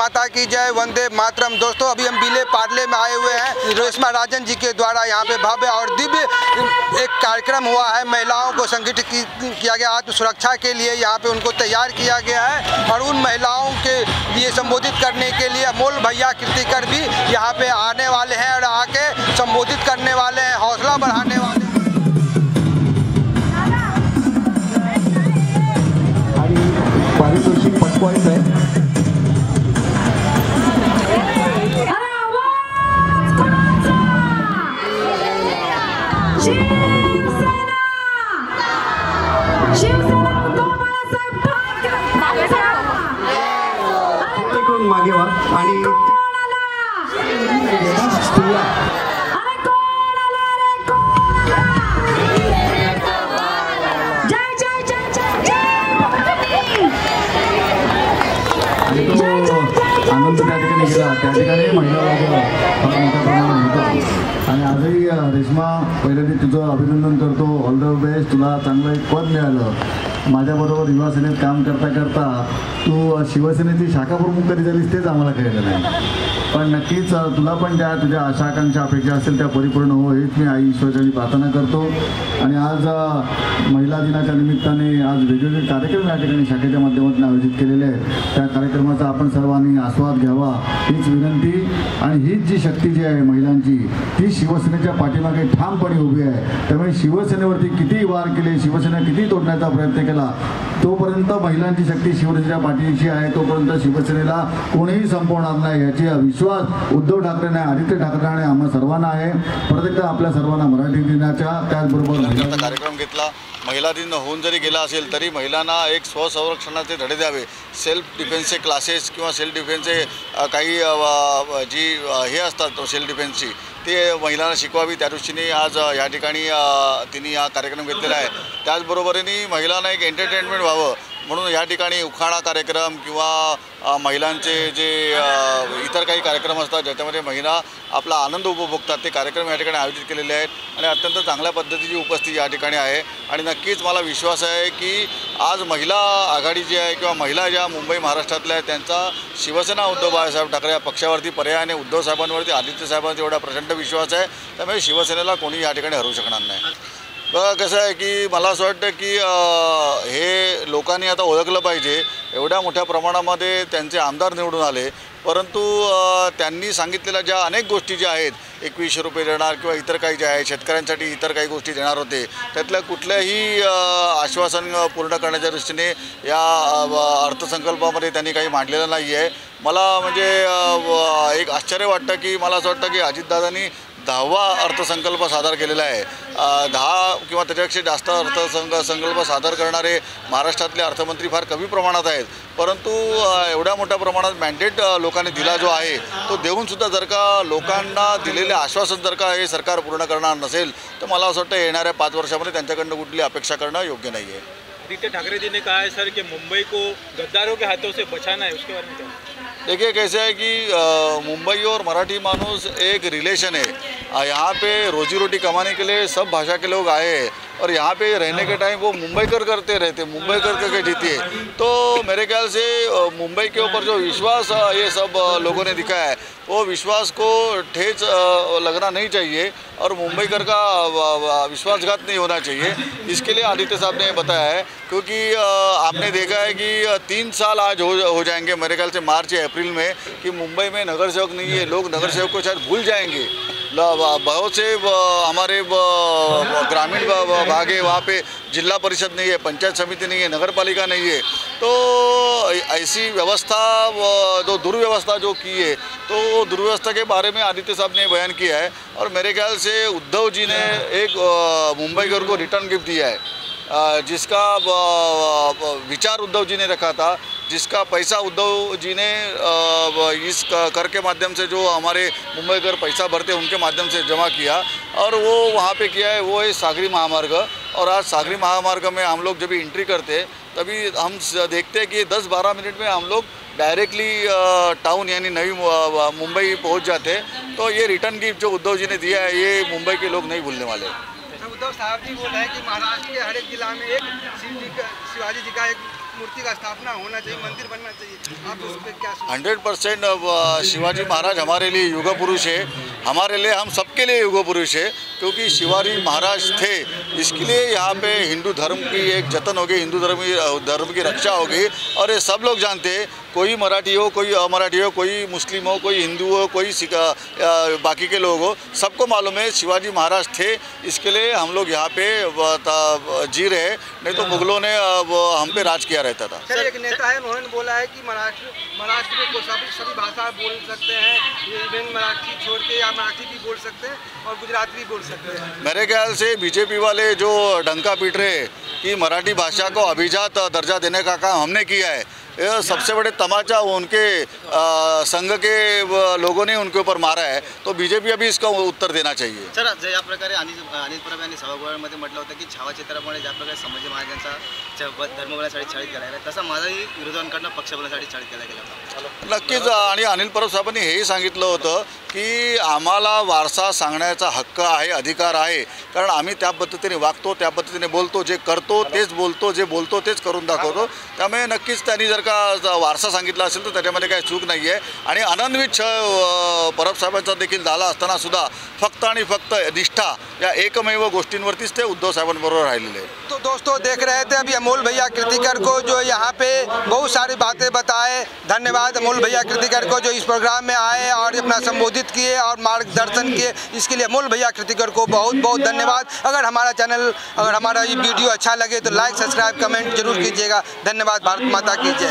माता की जय, वंदे मातरम। दोस्तों अभी हम विले पार्ले में आए हुए हैं। रेशमा राजन जी के द्वारा यहाँ पे भव्य और दिव्य एक कार्यक्रम हुआ है। महिलाओं को संगठित किया गया, आत्म सुरक्षा के लिए यहाँ पे उनको तैयार किया गया है और उन महिलाओं के लिए संबोधित करने के लिए अमोल भैया कीर्तिकर भी यहाँ पे आने वाले हैं और आके संबोधित करने वाले हैं, हौसला बढ़ाने वाले हैं। पारितोषिक पटकवायचं आहे। मागे वा आणि आनंद त्या ठिकाणी गेला, त्या ठिकाणी महिला फार मोठ्या प्रमाणात होता आणि आजही रेश्मा पहिल्यांदा तुझं अभिनंदन करतो, ऑल द बेस्ट, तुला चांगलं एक पद मिळालं। माझ्याबरोबर युवा सेनेत काम करता करता तू शिवसेनेची शाखा प्रमुख कधी झालीस तेच आम्हाला कळलं नाही, पण नक्कीच तुला पण ज्या तुझ्या आशा आकांक्षा अपेक्षा असतील त्या परिपूर्ण हो हेच मी आई ईश्वराची प्रार्थना करतो। आणि आज महिला दिनाच्या निमित्ताने आज वेगवेगळे कार्यक्रम या ठिकाणी शाखेच्या माध्यमातून आयोजित केलेले आहेत, त्या कार्यक्रमाचा आपण सर्वांनी आस्वाद घ्यावा हीच विनंती। आणि हीच जी शक्ती जी आहे महिलांची ती शिवसेनेच्या पाठीमागे ठामपणे उभी आहे। त्यामुळे शिवसेनेवरती किती वार केले, शिवसेना किती तोडण्याचा प्रयत्न केला, तोपर्यंत महिलांची शक्ती शिवसेनेच्या पाठीशी आहे, तोपर्यंत शिवसेनेला कोणीही संपवणार नाही याची विश्वास उद्धव ठाकरेंना, आदित्य ठाकरेंना, आम्हा सर्वांना आहे। परत एकदा आपल्या सर्वांना मराठी दिनाच्या त्याचबरोबर कार्यक्रम घेतला। महिला दिन होऊन जरी गेला असेल तरी महिलांना एक स्वसंरक्षणाचे धडे द्यावे, सेल्फ डिफेन्सचे क्लासेस किंवा सेल्फ डिफेन्सचे काही जी हे असतात सेल्फ डिफेन्सची ते महिलांना शिकवावी, त्या दृष्टीने आज या ठिकाणी तिने हा कार्यक्रम घेतलेला आहे। त्याचबरोबरीने महिलांना एक एंटरटेनमेंट व्हावं म्हणून या ठिकाणी उखाणा कार्यक्रम किंवा महिलांचे जे इतर काही कार्यक्रम असतात ज्याच्यामध्ये महिला आपला आनंद उपभोगतात ते कार्यक्रम या ठिकाणी आयोजित केलेले आहेत आणि अत्यंत चांगल्या पद्धतीची उपस्थिती या ठिकाणी आहे। आणि नक्कीच मला विश्वास आहे की आज महिला आघाडी जी आहे किंवा महिला ज्या मुंबई महाराष्ट्रातल्या आहेत त्यांचा शिवसेना उद्धव बाळासाहेब ठाकरे या पक्षावरती पर्यायाने उद्धव साहेबांवरती आदित्य साहेबांचा एवढा प्रचंड विश्वास आहे, त्यामुळे शिवसेनेला कोणी या ठिकाणी हरवू शकणार नाही। बघा कसं आहे की मला असं वाटतं की हे लोकांनी आता ओळखलं पाहिजे, एवढ्या मोठ्या प्रमाणामध्ये त्यांचे आमदार निवडून आले, परंतु त्यांनी सांगितलेल्या ज्या अनेक गोष्टी ज्या आहेत 2100 रुपये देणार किंवा इतर काही जे आहे शेतकऱ्यांसाठी इतर काही गोष्टी देणार होते त्यातल्या कुठल्याही आश्वासन पूर्ण करण्याच्या दृष्टीने या अर्थसंकल्पामध्ये त्यांनी काही मांडलेलं नाही आहे। मला म्हणजे एक आश्चर्य वाटतं की मला असं वाटतं की अजितदादांनी 10वा अर्थसंकल्प सादर केलेला आहे। 10 किंवा त्याच्यापेक्षा जास्त अर्थसंकल्प सादर करणारे महाराष्ट्रातले अर्थमंत्री फार कमी प्रमाणात आहेत, परंतु एवढ्या मोठ्या प्रमाणात मॅन्डेट लोकांनी दिला जो आहे तो देऊनसुद्धा जर का लोकांना दिलेले आश्वासन जर का हे सरकार पूर्ण करणार नसेल तर मला असं वाटतं येणाऱ्या 5 वर्षामध्ये त्यांच्याकडनं कुठली अपेक्षा करणं योग्य नाही आहे। आदित्य ठाकरे जी ने कहा है सर कि मुंबई को गद्दारों के हाथों से बचाना है, उसके बारे में क्या? देखिए कैसे है कि मुंबई और मराठी मानूस एक रिलेशन है। यहाँ पे रोजी रोटी कमाने के लिए सब भाषा के लोग आए हैं और यहाँ पे रहने के टाइम वो मुंबई करते रहते, मुंबई करके जीती है। तो मेरे ख्याल से मुंबई के ऊपर जो विश्वास ये सब लोगों ने दिखाया है वो विश्वास को ठेस लगना नहीं चाहिए और मुंबई का विश्वासघात नहीं होना चाहिए। इसके लिए आदित्य साहब ने बताया है क्योंकि आपने देखा है कि 3 साल आज हो जाएंगे मेरे ख्याल से मार्च या अप्रैल में कि मुंबई में नगर सेवक नहीं है। लोग नगर सेवक को शायद भूल जाएंगे। बहुत से हमारे ग्रामीण भाग है वहाँ पे जिला परिषद नहीं है, पंचायत समिति नहीं है, नगर पालिका नहीं है। तो ऐसी व्यवस्था जो दुर्व्यवस्था जो की है तो दुर्व्यवस्था के बारे में आदित्य साहब ने बयान किया है और मेरे ख्याल से उद्धव जी ने एक मुंबईकर को रिटर्न गिफ्ट दिया है जिसका विचार उद्धव जी ने रखा था, जिसका पैसा उद्धव जी ने इस कर के माध्यम से जो हमारे मुंबईकर पैसा भरते उनके माध्यम से जमा किया और वो वहाँ पे किया है, वो है सागरी महामार्ग। और आज सागरी महामार्ग में हम लोग जब एंट्री करते तभी हम देखते हैं कि 10-12 मिनट में हम लोग डायरेक्टली टाउन यानी नई मुंबई पहुँच जाते। तो ये रिटर्न गिफ्ट जो उद्धव जी ने दिया है ये मुंबई के लोग नहीं भूलने वाले। उद्धव साहब जी बोल रहे हैं कि महाराष्ट्र के हर एक जिला में एक शिवाजी जी का एक मूर्ति का स्थापना होना चाहिए, मंदिर बनना चाहिए, आप उस पर क्या सोचते हैं? 100% शिवाजी महाराज हमारे लिए युग पुरुष है, हमारे लिए, हम सबके लिए युग पुरुष है, क्योंकि शिवाजी महाराज थे, इसके लिए यहाँ पे हिंदू धर्म की एक जतन होगी, हिंदू धर्म की रक्षा होगी। और ये सब लोग जानते हैं, कोई मराठी हो, कोई अमराठी हो, कोई मुस्लिम हो, कोई हिंदू हो, कोई बाकी के लोग हो, सबको मालूम है शिवाजी महाराज थे, इसके लिए हम लोग यहाँ पे जी रहे, नहीं तो मुगलों ने हम पे राज किया रहता था। सर, एक नेता है, उन्होंने बोला है कि महाराष्ट्र में सभी भाषा बोल सकते हैं, इवन मराठी छोड़ के या मराठी भी बोल सकते हैं और गुजराती भी बोल सकते हैं। मेरे ख्याल से बीजेपी वाले जो डंका पीट रहे कि मराठी भाषा को अभिजात दर्जा देने का काम हमने किया है, यह सबसे बड़े तमाचा उनके संघ के लोगों ने उनके ऊपर मारा है, तो बीजेपी अभी इसका उत्तर देना चाहिए। सर, ज्या प्रकारे अनिल परब यांनी सभागृहामध्ये म्हटलं होतं की छावा चित्रामुळे ज्या प्रकारे संभाजी महाराजांचा धर्म बोलण्यासाठी छळीत केला गेला, तसा माझाही विरोधकांना पक्ष बोलण्यासाठी छळीत केला गेला। नक्कीच, आणि अनिल परब साहेबांनी हेही सांगितलं होतं की आम्हाला वारसा सांगण्याचा हक्क आहे, अधिकार आहे, कारण आम्ही त्या पद्धतीने वागतो, त्या पद्धतीने बोलतो, जे करतो तेच बोलतो, जे बोलतो तेच करून दाखवतो। त्यामुळे नक्कीच त्यांनी जर का वारसा सांगितला असेल तर त्याच्यामध्ये काही चूक नाही आहे। आणि आनंदवित परब साहेबांचा देखील झाला असताना सुद्धा फक्त आणि फक्त निष्ठा या एकमेव गोष्टींवरतीच ते उद्धव साहेबांबरोबर राहिलेले आहेत। तो दोस्तों, देख रहे थे अभी अमोल भैया कृतिकर को, जो यहाँ पे बहुत सारी बातें बताए। धन्यवाद अमोल भैया कृतिकर को, जो इस प्रोग्राम में आए और अपना संबोधित किए और मार्गदर्शन किए, इसके लिए अमोल भैया कृतिकर को बहुत बहुत धन्यवाद। अगर हमारा ये वीडियो अच्छा लगे तो लाइक, सब्सक्राइब, कमेंट जरूर कीजिएगा। धन्यवाद। भारत माता की जय।